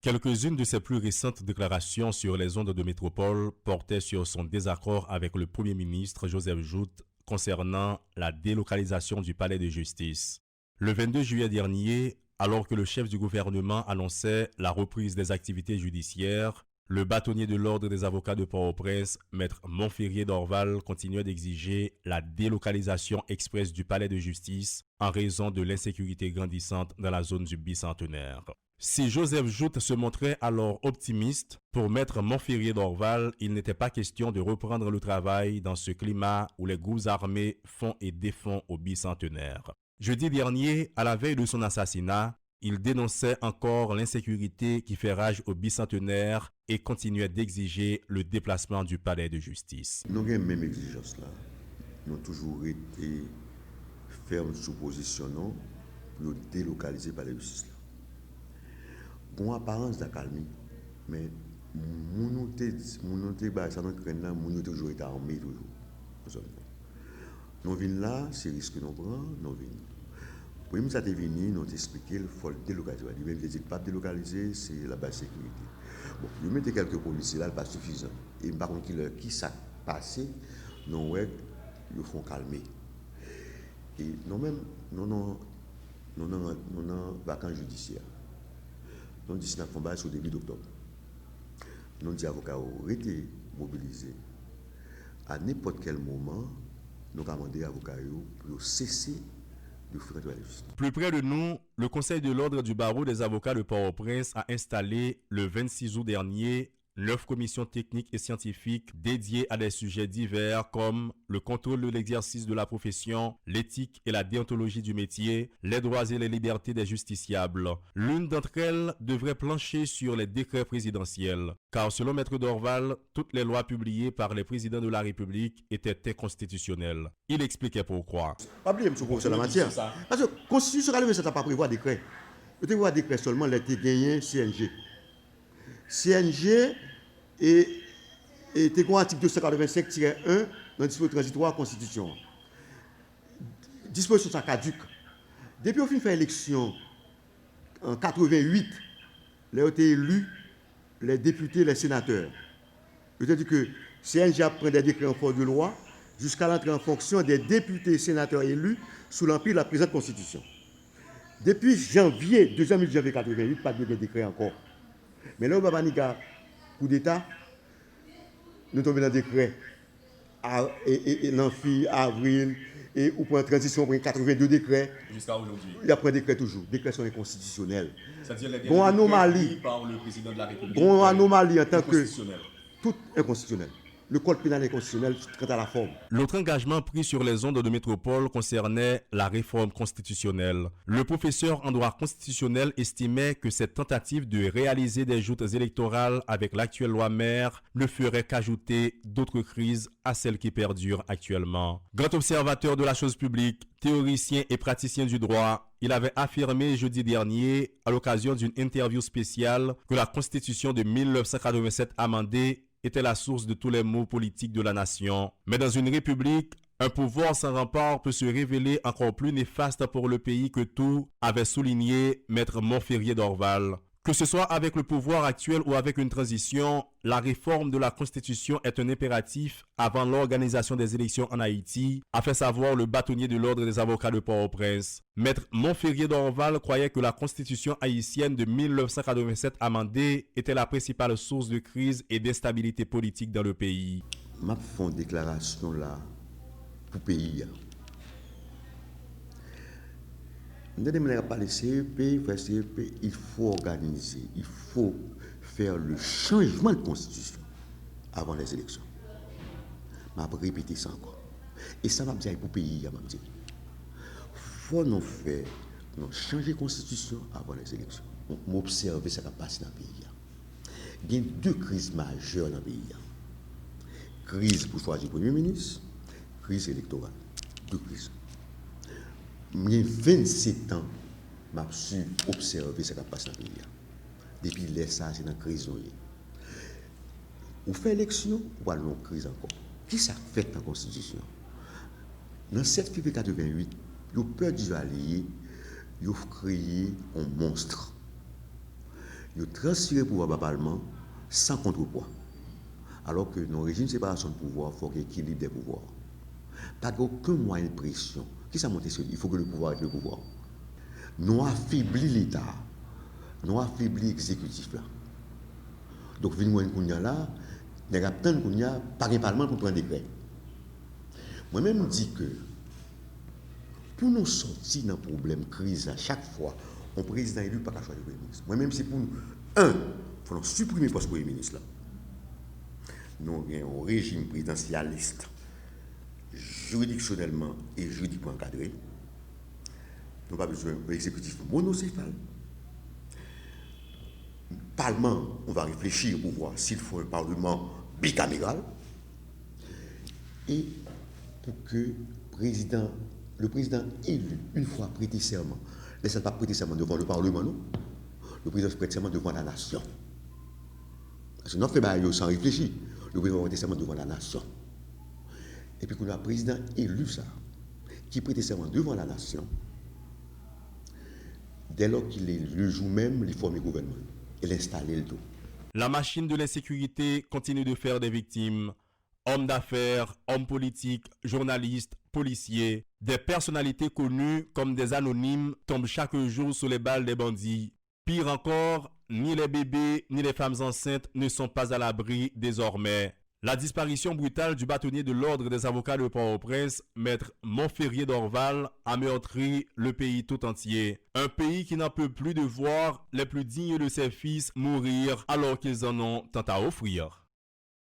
Quelques-unes de ses plus récentes déclarations sur les ondes de métropole portaient sur son désaccord avec le Premier ministre Joseph Joute concernant la délocalisation du palais de justice. Le 22 juillet dernier, alors que le chef du gouvernement annonçait la reprise des activités judiciaires, le bâtonnier de l'ordre des avocats de Port-au-Prince, maître Montferrier d'Orval, continuait d'exiger la délocalisation express du palais de justice en raison de l'insécurité grandissante dans la zone du bicentenaire. Si Joseph Joute se montrait alors optimiste, pour maître Montferrier d'Orval, il n'était pas question de reprendre le travail dans ce climat où les groupes armés font et défont au bicentenaire. Jeudi dernier, à la veille de son assassinat, il dénonçait encore l'insécurité qui fait rage au bicentenaire et continuait d'exiger le déplacement du palais de justice. Nous avons la même exigence là. Nous avons toujours été fermes sous position pour délocaliser le palais de justice. Bon apparence d'accalmie, mais mon ça nous craint là, mon toujours été armé toujours. Nous venons là, c'est risque nous prend, nous venons. Pour nous, ça est venu, nous expliquer qu'il faut délocaliser. Même si pas délocaliser, c'est la base sécurité. Bon, nous mettons quelques policiers là, pas suffisant. Et par contre, qui s'est passé, nous font calmer. Et nous-mêmes, nous avons vacances judiciaires. Nous disons que nous avons au début d'octobre. Nous disons que les avocats ont été mobilisés. À n'importe quel moment, nous avons demandé aux avocats pour cesser de fréquenter la justice. Plus près de nous, le Conseil de l'ordre du barreau des avocats de Port-au-Prince a installé le 26 août dernier 9 commissions techniques et scientifiques dédiées à des sujets divers comme le contrôle de l'exercice de la profession, l'éthique et la déontologie du métier, les droits et les libertés des justiciables. L'une d'entre elles devrait plancher sur les décrets présidentiels, car selon Maître Dorval, toutes les lois publiées par les présidents de la République étaient inconstitutionnelles. Il expliquait pourquoi. Pas oublier, M. Professeur, la matière. Parce que la Constitution, ça n'a pas prévu décret. Il prévoit décret seulement les gagné CNG. CNG et article 285-1 dans le dispositif transitoire de la Constitution. Disposition ça caduque. Depuis qu'on fait l'élection en 88, les ont été élus les députés, les sénateurs. C'est-à-dire que CNG a pris des décrets en force de loi jusqu'à l'entrée en fonction des députés et sénateurs élus sous l'empire de la présente Constitution. Depuis janvier, 2 janvier 88, pas de décret encore. Mais là, on a coup d'État, nous tombons dans le décret, et l'amphi, avril, et ou pour la transition, on prend 82 décrets. Jusqu'à aujourd'hui. Il y a un décret toujours. Les décrets sont inconstitutionnels. C'est-à-dire les bon anomalie par le président de la République. Bon anomalie en tant que tout inconstitutionnel. Le code pénal est constitutionnel quant à la forme. L'autre engagement pris sur les ondes de métropole concernait la réforme constitutionnelle. Le professeur en droit constitutionnel estimait que cette tentative de réaliser des joutes électorales avec l'actuelle loi mère ne ferait qu'ajouter d'autres crises à celles qui perdurent actuellement. Grand observateur de la chose publique, théoricien et praticien du droit, il avait affirmé jeudi dernier, à l'occasion d'une interview spéciale, que la Constitution de 1987 amendée était la source de tous les maux politiques de la nation. Mais dans une république, un pouvoir sans rempart peut se révéler encore plus néfaste pour le pays que tout, avait souligné maître Montferrier d'Orval. Que ce soit avec le pouvoir actuel ou avec une transition, la réforme de la Constitution est un impératif avant l'organisation des élections en Haïti, a fait savoir le bâtonnier de l'ordre des avocats de Port-au-Prince. Maître Montferrier d'Orval croyait que la Constitution haïtienne de 1987 amendée était la principale source de crise et d'instabilité politique dans le pays. Je fais une déclaration là pour le pays. Nous devons parler CEP, il faut organiser, il faut faire le changement de constitution avant les élections. Je vais répéter ça encore. Et ça va me dire pour le pays. Il faut nous faire, nous changer de constitution avant les élections. Nous observer ce qui va passer dans le pays. Il y a 2 crises majeures dans le pays. Crise pour choisir le Premier ministre, crise électorale. 2 crises. J'ai 27 ans, je suis observé ce qui passe dans le pays. Depuis ça, c'est dans la crise. Vous faites élection, ou alors une crise encore. Qui ça fait dans la Constitution? Dans le 7 février 88, vous peur du allié, vous créé un monstre. Ils transfèrent le pouvoir au Parlement sans contrepoids. Alors que dans le régime de séparation de pouvoir, il faut qu'il y ait équilibre des pouvoirs. Pas aucun moyen de pression. Qui ça monte sur? Il faut que le pouvoir ait le pouvoir. Nous affaiblit l'État. Nous affaiblit l'exécutif là. Donc, venez-moi là, nous avons qu'on y a par un Parlement pour prendre un décret. Moi-même, je dis que pour nous sortir d'un problème, crise, à chaque fois, un président élu pas qu'à choisir le Premier ministre. Moi-même, c'est pour nous, il faut supprimer le poste de Premier ministre là. Nous avons un régime présidentialiste juridictionnellement et juridiquement encadré. Nous n'avons pas besoin d'un exécutif monocéphale. Parlement, on va réfléchir pour voir s'il faut un parlement bicaméral et pour que le président élu, une fois prêté serment, laisse pas prêter serment devant le Parlement, non. Le président prête serment devant la nation. Parce que nous faisons sans réfléchir. Le président prête serment devant la nation. Et puis, quand le président élu, ça, qui prête serment devant la nation, dès lors qu'il est le jour même, il forme le gouvernement. Et l'installer le tout. La machine de l'insécurité continue de faire des victimes. Hommes d'affaires, hommes politiques, journalistes, policiers, des personnalités connues comme des anonymes tombent chaque jour sous les balles des bandits. Pire encore, ni les bébés ni les femmes enceintes ne sont pas à l'abri désormais. La disparition brutale du bâtonnier de l'ordre des avocats de Port-au-Prince, maître Montferrier d'Orval, a meurtri le pays tout entier. Un pays qui n'en peut plus de voir les plus dignes de ses fils mourir alors qu'ils en ont tant à offrir.